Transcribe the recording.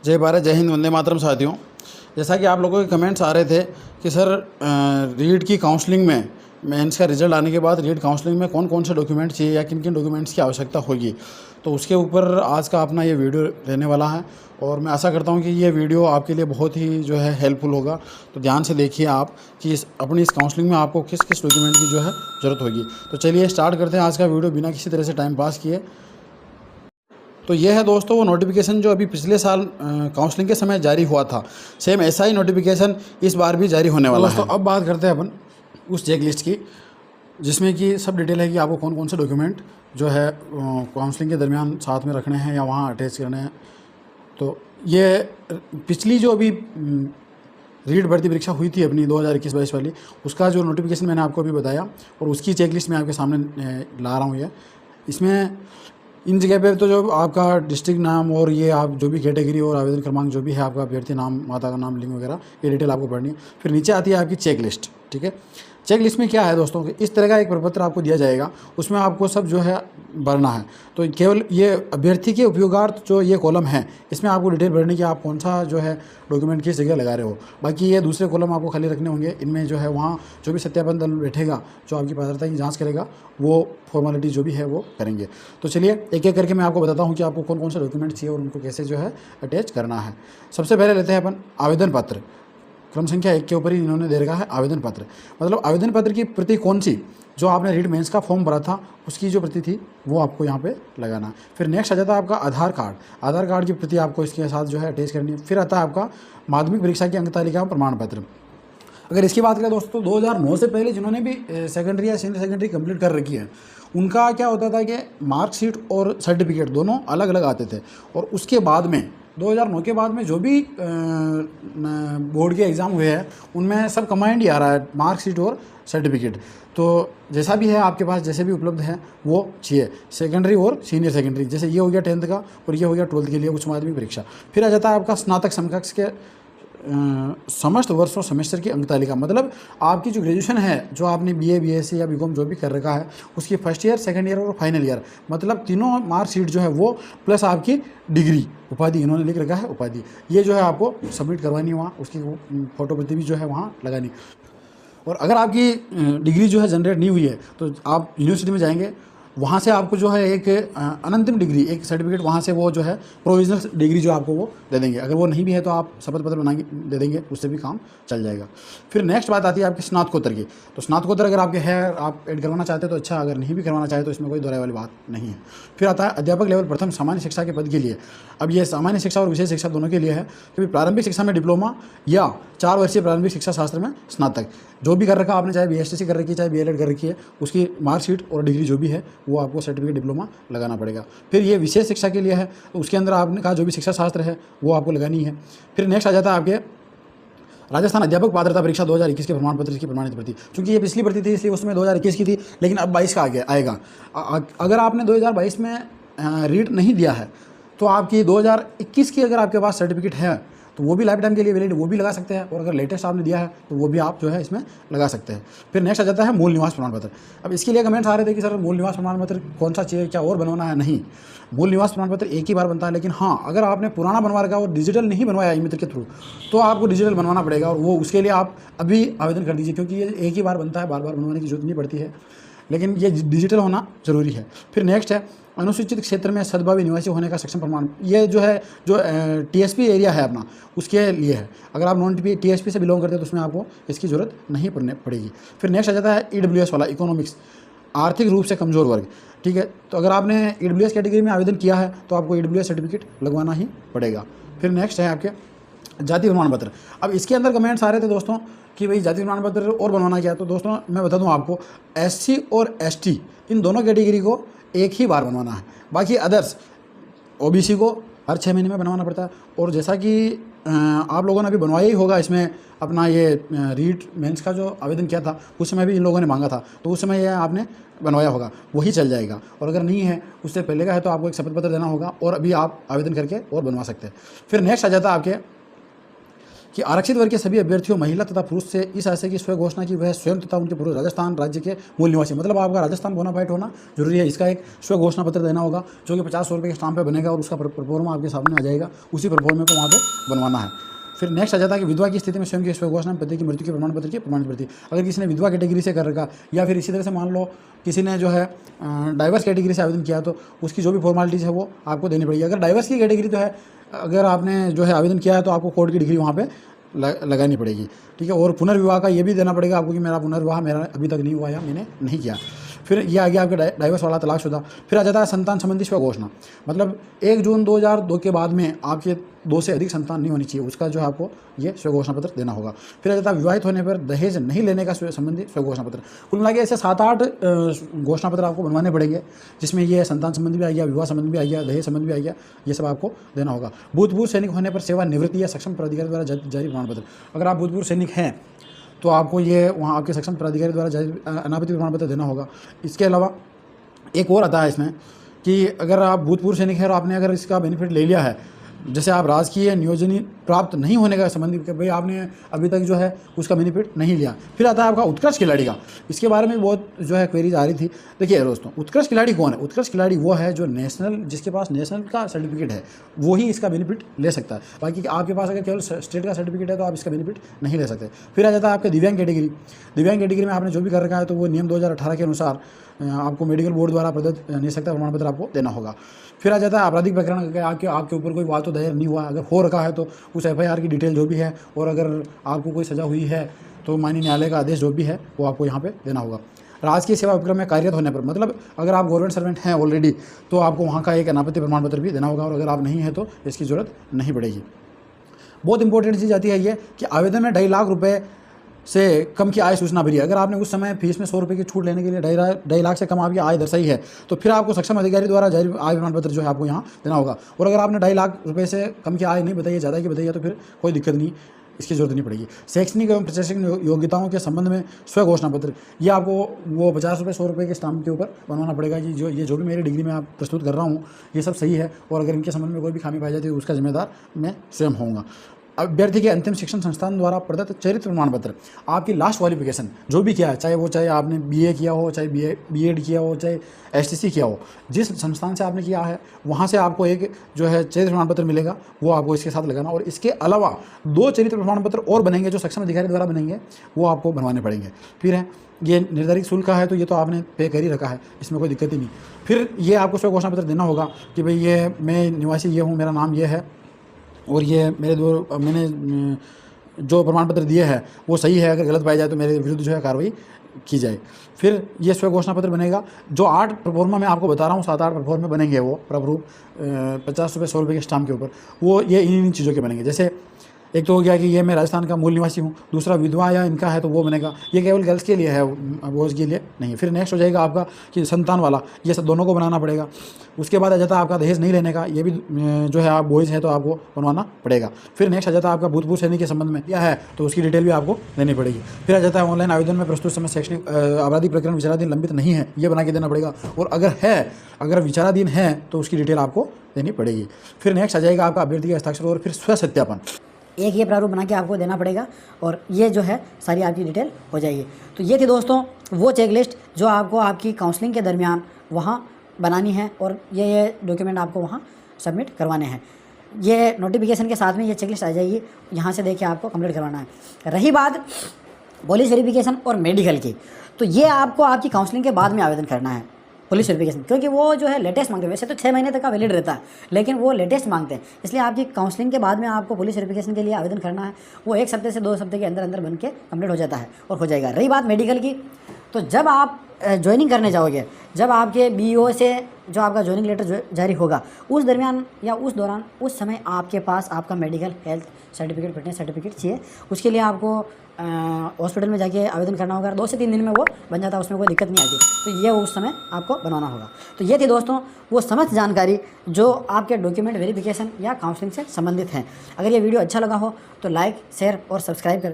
जय भारत, जय हिंद, वंदे मातरम। साथियों, जैसा कि आप लोगों के कमेंट्स आ रहे थे कि सर रीट की काउंसलिंग में मेंस का रिजल्ट आने के बाद रीट काउंसलिंग में कौन कौन से डॉक्यूमेंट चाहिए या किन किन डॉक्यूमेंट्स की आवश्यकता होगी, तो उसके ऊपर आज का अपना ये वीडियो रहने वाला है। और मैं आशा करता हूँ कि ये वीडियो आपके लिए बहुत ही जो है हेल्पफुल होगा। तो ध्यान से देखिए आप कि अपनी इस काउंसलिंग में आपको किस किस डॉक्यूमेंट की जो है ज़रूरत होगी। तो चलिए स्टार्ट करते हैं आज का वीडियो बिना किसी तरह से टाइम पास किए। तो ये है दोस्तों वो नोटिफिकेशन जो अभी पिछले साल काउंसलिंग के समय जारी हुआ था, सेम ऐसा ही नोटिफिकेशन इस बार भी जारी होने वाला है। दोस्तों अब बात करते हैं अपन उस चेक लिस्ट की, जिसमें कि सब डिटेल है कि आपको कौन कौन से डॉक्यूमेंट जो है काउंसलिंग के दरमियान साथ में रखने हैं या वहाँ अटैच करने हैं। तो ये पिछली जो अभी रीट भर्ती परीक्षा हुई थी अपनी 2021-22 वाली, उसका जो नोटिफिकेशन मैंने आपको अभी बताया और उसकी चेक लिस्ट मैं आपके सामने ला रहा हूँ। ये इसमें इन जगह पे तो जो आपका डिस्ट्रिक्ट नाम और ये आप जो भी कैटेगरी और आवेदन क्रमांक जो भी है, आपका अभ्यर्थी नाम, माता का नाम, लिंग वगैरह, ये डिटेल आपको पढ़नी है। फिर नीचे आती है आपकी चेक लिस्ट। ठीक है, चेक लिस्ट में क्या है दोस्तों कि इस तरह का एक प्रपत्र आपको दिया जाएगा, उसमें आपको सब जो है भरना है। तो केवल ये अभ्यर्थी के उपयोगार्थ जो ये कॉलम है, इसमें आपको डिटेल भरनी कि आप कौन सा जो है डॉक्यूमेंट किस जगह लगा रहे हो। बाकी ये दूसरे कॉलम आपको खाली रखने होंगे। इनमें जो है वहाँ जो भी सत्यापन दल बैठेगा, जो आपकी पात्रता की जाँच करेगा, वो फॉर्मेलिटी जो भी है वो करेंगे। तो चलिए एक एक करके मैं आपको बताता हूँ कि आपको कौन कौन से डॉक्यूमेंट चाहिए और उनको कैसे जो है अटैच करना है। सबसे पहले लेते हैं अपन आवेदन पत्र। क्रम संख्या 1 के ऊपर ही इन्होंने दे रखा है आवेदन पत्र। मतलब आवेदन पत्र की प्रति कौन सी, जो आपने रीट मेंस का फॉर्म भरा था उसकी जो प्रति थी वो आपको यहाँ पे लगाना है। फिर नेक्स्ट आ जाता है आपका आधार कार्ड। आधार कार्ड की प्रति आपको इसके साथ जो है अटैच करनी है। फिर आता है आपका माध्यमिक परीक्षा की अंक तालिका प्रमाण पत्र। अगर इसकी बात करें दोस्तों, 2009 से पहले जिन्होंने भी सेकेंडरी या सीनियर सेकेंडरी कंप्लीट कर रखी है, उनका क्या होता था कि मार्कशीट और सर्टिफिकेट दोनों अलग अलग आते थे। और उसके बाद में 2009 के बाद में जो भी बोर्ड के एग्ज़ाम हुए हैं, उनमें सब कमांड ही आ रहा है, मार्कशीट और सर्टिफिकेट। तो जैसा भी है आपके पास, जैसे भी उपलब्ध है वो चाहिए, सेकेंडरी और सीनियर सेकेंडरी। जैसे ये हो गया 10th का और ये हो गया 12th के लिए उच्च माध्यमिक परीक्षा। फिर आ जाता है आपका स्नातक समकक्ष के समस्त वर्ष और सेमेस्टर की अंक तालिका। मतलब आपकी जो ग्रेजुएशन है, जो आपने बीए, बीएससी या बीकॉम जो भी कर रखा है, उसकी फर्स्ट ईयर, सेकंड ईयर और फाइनल ईयर, मतलब तीनों मार्कशीट जो है वो, प्लस आपकी डिग्री, उपाधि इन्होंने लिख रखा है उपाधि, ये जो है आपको सबमिट करवानी है वहाँ। उसकी फोटो प्रति भी जो है वहाँ लगानी। और अगर आपकी डिग्री जो है जनरेट नहीं हुई है तो आप यूनिवर्सिटी में जाएंगे, वहाँ से आपको जो है एक अनंतिम डिग्री, एक सर्टिफिकेट वहाँ से वो जो है प्रोविजनल डिग्री जो आपको वो दे देंगे। अगर वो नहीं भी है तो आप शपथ पत्र बना के दे देंगे, उससे भी काम चल जाएगा। फिर नेक्स्ट बात आती है आपकी स्नातकोत्तर की। तो स्नातकोत्तर अगर आपके है, आप ऐड करवाना चाहते हैं तो अच्छा, अगर नहीं भी करवाना चाहते तो इसमें कोई दोहराई वाली बात नहीं है। फिर आता है अध्यापक लेवल प्रथम सामान्य शिक्षा के पद के लिए। अब ये सामान्य शिक्षा और विशेष शिक्षा दोनों के लिए है। क्योंकि प्रारंभिक शिक्षा में डिप्लोमा या 4 वर्षीय प्रारंभिक शिक्षा शास्त्र में स्नातक जो भी कर रखा आपने, चाहे बीएससी कर रखी है, चाहे बीएलएड कर रखी है, उसकी मार्कशीट और डिग्री जो भी है वो आपको सर्टिफिकेट डिप्लोमा लगाना पड़ेगा। फिर ये विशेष शिक्षा के लिए है, तो उसके अंदर आपने कहा जो भी शिक्षा शास्त्र है वो आपको लगानी है। फिर नेक्स्ट आ जाता है आपके राजस्थान अध्यापक पात्रता परीक्षा 2021 के प्रमाण पत्र की प्रमाणित प्रति। क्योंकि ये पिछली भर्ती थी इसलिए उसमें 2021 की थी, लेकिन अब 22 का आएगा। अगर आपने 2022 में रीट नहीं दिया है तो आपकी 2021 की अगर आपके पास सर्टिफिकेट है तो वो भी लाइफ टाइम के लिए वैलिड, वो भी लगा सकते हैं। और अगर लेटेस्ट आपने दिया है तो वो भी आप जो है इसमें लगा सकते हैं। फिर नेक्स्ट आ जाता है मूल निवास प्रमाण पत्र। अब इसके लिए कमेंट्स आ रहे थे कि सर मूल निवास प्रमाण पत्र कौन सा चाहिए, क्या और बनवाना है? नहीं, मूल निवास प्रमाण पत्र एक ही बार बनता है। लेकिन हाँ, अगर आपने पुराना बनवा रखा और डिजिटल नहीं बनवाया ई मित्र के थ्रू, तो आपको डिजिटल बनवाना पड़ेगा। और वो उसके लिए आप अभी आवेदन कर दीजिए, क्योंकि ये एक ही बार बनता है, बार बार बनवाने की जरूरत नहीं पड़ती है, लेकिन ये डिजिटल होना जरूरी है। फिर नेक्स्ट है अनुसूचित क्षेत्र में सद्भावी निवासी होने का सक्षम प्रमाण। ये जो है जो टीएसपी एरिया है अपना, उसके लिए है। अगर आप नॉन टीएसपी से बिलोंग करते हैं तो उसमें आपको इसकी जरूरत नहीं पड़ेगी। फिर नेक्स्ट आ जाता है ईडब्ल्यूएस वाला, इकोनॉमिक्स, आर्थिक रूप से कमजोर वर्ग। ठीक है, तो अगर आपने ईडब्ल्यूएस कैटेगरी में आवेदन किया है तो आपको ईडब्ल्यूएस सर्टिफिकेट लगवाना ही पड़ेगा। फिर नेक्स्ट है आपके जाति प्रमाण पत्र। अब इसके अंदर कमेंट्स आ रहे थे दोस्तों कि भाई जाति प्रमाण पत्र और बनवाना क्या है। तो दोस्तों मैं बता दूं आपको, एससी और एसटी इन दोनों कैटेगरी को एक ही बार बनवाना है। बाकी अदर्स ओबीसी को हर 6 महीने में बनवाना पड़ता है। और जैसा कि आप लोगों ने अभी बनवाया ही होगा इसमें अपना ये रीट मेंस का जो आवेदन किया था, उस समय भी इन लोगों ने मांगा था, तो उस समय ये आपने बनवाया होगा, वही चल जाएगा। और अगर नहीं है, उससे पहले का है, तो आपको एक शपथ पत्र देना होगा और अभी आप आवेदन करके और बनवा सकते हैं। फिर नेक्स्ट आ जाता है आपके कि आरक्षित वर्ग के सभी अभ्यर्थियों महिला तथा पुरुष से इस आशय की स्व घोषणा की वह स्वयं तथा उनके पूर्व राजस्थान राज्य के मूल निवासी, मतलब आपका राजस्थान बोनाफाइड होना जरूरी है। इसका एक स्व घोषणा पत्र देना होगा जो कि 50 रुपये के स्टाम्प पे बनेगा और उसका प्रोफार्मा आपके सामने आ जाएगा। उसी प्रोफार्मे को वहाँ पे बनवाना है। फिर नेक्स्ट आ जाता है कि विधवा की स्थिति में स्वयं की स्व घोषणा पति की मृत्यु के प्रमाण पत्र की प्रमाणित प्रति। अगर किसी ने विधवा कैटेगरी से कर रखा या फिर इसी तरह से मान लो किसी ने जो है डाइवर्स कैटेगरी से आवेदन किया तो उसकी जो भी फॉर्मेलिटीज़ है वो आपको देनी पड़ेगी। अगर डाइवर्स की कैटेगरी तो है, अगर आपने जो है आवेदन किया है तो आपको कोर्ट की डिग्री वहाँ पे लगानी पड़ेगी, ठीक है। और पुनर्विवाह का ये भी देना पड़ेगा आपको कि मेरा पुनर्विवाह मेरा अभी तक नहीं हुआ या मैंने नहीं किया। फिर ये आ गया आपका डाइवर्स वाला, तलाकशुदा। फिर आ जाता है संतान संबंधी स्व घोषणा, मतलब 1 जून 2002 के बाद में आपके 2 से अधिक संतान नहीं होनी चाहिए, उसका जो है आपको ये स्व घोषणा पत्र देना होगा। फिर आ जाता है विवाहित होने पर दहेज नहीं लेने का संबंधी स्व घोषणा पत्र। कुल मिला के ऐसे 7-8 घोषणा पत्र आपको बनवाने पड़ेंगे, जिसमें ये संतान संबंधी भी आ गया, विवाह संबंधी भी आ गया, दहेज संबंधी भी आ गया, ये सब आपको देना होगा। भूतपूर्व सैनिक होने पर सेवानिवृत्ति या सक्षम प्राधिकारी द्वारा जारी प्रमाण पत्र। अगर आप भूतपूर्व सैनिक हैं तो आपको ये वहाँ आपके सक्षम प्राधिकारी द्वारा जारी अनापत्ति प्रमाण पत्र देना होगा। इसके अलावा एक और आता है इसमें कि अगर आप भूतपूर्व सैनिक हैं और आपने अगर इसका बेनिफिट ले लिया है, जैसे आप राजकीय नियोजन प्राप्त नहीं होने का संबंधी भाई आपने अभी तक जो है उसका बेनिफिट नहीं लिया। फिर आता है आपका उत्कृष्ट खिलाड़ी का, इसके बारे में बहुत जो है क्वेरीज आ रही थी। देखिए दोस्तों, उत्कृष्ट खिलाड़ी कौन है? उत्कृष्ट खिलाड़ी वो है जो नेशनल, जिसके पास नेशनल का सर्टिफिकेट है वो ही इसका बेनिफिट ले सकता है। बाकी आपके पास अगर केवल स्टेट का सर्टिफिकेट है तो आप इसका बेनिफिट नहीं ले सकते। फिर आ जाता है आपके दिव्यांग कैटेगरी। दिव्यांग कैटेगरी में आपने जो भी कर रखा है तो वो नियम 2018 के अनुसार आपको मेडिकल बोर्ड द्वारा प्रदत्त निःशक्तता प्रमाण पत्र आपको देना होगा। फिर आ जाता है आपराधिक प्रकरण, आपके ऊपर कोई वाद तो दायर नहीं हुआ, अगर हो रखा है तो उस FIR की डिटेल जो भी है, और अगर आपको कोई सज़ा हुई है तो माननीय न्यायालय का आदेश जो भी है वो आपको यहाँ पे देना होगा। राजकीय सेवा उपक्रम में कार्यरत होने पर, मतलब अगर आप गवर्नमेंट सर्वेंट हैं ऑलरेडी तो आपको वहाँ का एक अनापत्ति प्रमाण पत्र भी देना होगा, और अगर आप नहीं हैं तो इसकी ज़रूरत नहीं पड़ेगी। बहुत इंपॉर्टेंट चीज़ आती है ये कि आवेदन में 2.5 लाख रुपये से कम की आय सूचना भरी है। अगर आपने उस समय फीस में 100 रुपये की छूट लेने के लिए 2.5 लाख से कम आपकी आय दर्शाई है तो फिर आपको सक्षम अधिकारी द्वारा जारी आय प्रमाण पत्र जो है आपको यहाँ देना होगा। और अगर आपने 2.5 लाख रुपये से कम की आय नहीं बताई है, ज़्यादा की बताई है, तो फिर कोई दिक्कत नहीं, इसकी जरूरत नहीं पड़ेगी। शैक्षणिक एवं प्रशासनिक योग्यताओं के संबंध में स्व घोषणा पत्र, ये आपको वो 50 रुपये 100 रुपये के स्टाम्प के ऊपर बनवाना पड़ेगा कि जो भी मेरी डिग्री में आप प्रस्तुत कर रहा हूँ ये सब सही है, और अगर इनके संबंध में कोई भी खामी पाई जाती है उसका जिम्मेदार मैं स्वयं होऊंगा। अभ्यर्थी के अंतिम शिक्षण संस्थान द्वारा प्रदत्त चरित्र प्रमाण पत्र, आपकी लास्ट क्वालिफिकेशन जो भी किया है, चाहे आपने BA किया हो, चाहे B.Ed किया हो, चाहे STC किया हो, जिस संस्थान से आपने किया है वहाँ से आपको एक जो है चरित्र प्रमाण पत्र मिलेगा, वो आपको इसके साथ लगाना। और इसके अलावा 2 चरित्र प्रमाण पत्र और बनेंगे जो सक्षम अधिकारी द्वारा बनेंगे, वो आपको बनवाने पड़ेंगे। फिर है ये निर्धारित शुल्क का है तो ये तो आपने पे कर ही रखा है, इसमें कोई दिक्कत ही नहीं। फिर ये आपको स्व घोषणा पत्र देना होगा कि भाई ये मैं निवासी ये हूँ, मेरा नाम ये है, और ये मैंने जो प्रमाण पत्र दिए हैं वो सही है, अगर गलत पाया जाए तो मेरे विरुद्ध जो है कार्रवाई की जाए। फिर ये स्व घोषणा पत्र बनेगा। जो 8 प्रोफार्मा मैं आपको बता रहा हूँ, 7-8 प्रोफार्मे बनेंगे, वो प्रारूप 50 रुपये 100 रुपये के स्टाम्प के ऊपर, वो ये इन चीज़ों के बनेंगे। जैसे एक तो हो गया कि ये मैं राजस्थान का मूल निवासी हूँ, दूसरा विधवा या इनका है तो वो बनेगा, ये केवल गर्ल्स के लिए है, बॉयज़ के लिए नहीं। फिर नेक्स्ट हो जाएगा आपका कि संतान वाला, ये सब दोनों को बनाना पड़ेगा। उसके बाद आ जाता है आपका दहेज नहीं लेने का, ये भी जो है आप बॉयज़ हैं तो आपको बनवाना पड़ेगा। फिर नेक्स्ट आ जाता है आपका भूतपूर्व सैनिक के संबंध में क्या है तो उसकी डिटेल भी आपको देनी पड़ेगी। फिर आ जाता है ऑनलाइन आवेदन में प्रस्तुत समय शैक्षणिक आपराधिक प्रकरण विचाराधीन लंबित नहीं है, ये बना के देना पड़ेगा, और अगर विचाराधीन है तो उसकी डिटेल आपको देनी पड़ेगी। फिर नेक्स्ट आ जाएगा आपका अभ्यर्थी का हस्ताक्षर और फिर स्व सत्यापन, एक ये प्रारूप बना के आपको देना पड़ेगा, और ये जो है सारी आपकी डिटेल हो जाएगी। तो ये थी दोस्तों वो चेकलिस्ट जो आपको आपकी काउंसलिंग के दरमियान वहाँ बनानी है, और ये डॉक्यूमेंट आपको वहाँ सबमिट करवाने हैं। ये नोटिफिकेशन के साथ में ये चेकलिस्ट आ जाएगी, यहाँ से देखिए आपको कंप्लीट करवाना है। रही बात पुलिस वेरिफिकेशन और मेडिकल की, तो ये आपको आपकी काउंसलिंग के बाद में आवेदन करना है पुलिस वेरिफिकेशन, क्योंकि वो जो है लेटेस्ट मांगते हैं। वैसे तो 6 महीने तक का वैलिड रहता है, लेकिन वो लेटेस्ट मांगते हैं, इसलिए आपकी काउंसलिंग के बाद में आपको पुलिस वेरिफिकेशन के लिए आवेदन करना है। वो 1 हफ्ते से 2 हफ्ते के अंदर अंदर बन के कंप्लीट हो जाता है और हो जाएगा। रही बात मेडिकल की, तो जब आप ज्वाइनिंग करने जाओगे, जब आपके BO से जो आपका ज्वाइनिंग लेटर जारी होगा, उस दरमियान या उस दौरान उस समय आपके पास आपका medical health certificate, fitness certificate चाहिए। उसके लिए आपको हॉस्पिटल में जाके आवेदन करना होगा। 2 से 3 दिन में वो बन जाता है, उसमें कोई दिक्कत नहीं आती। तो ये उस समय आपको बनवाना होगा। तो ये थी दोस्तों वो समस्त जानकारी जो आपके डॉक्यूमेंट वेरिफिकेशन या काउंसलिंग से संबंधित हैं। अगर ये वीडियो अच्छा लगा हो तो लाइक, शेयर और सब्सक्राइब कर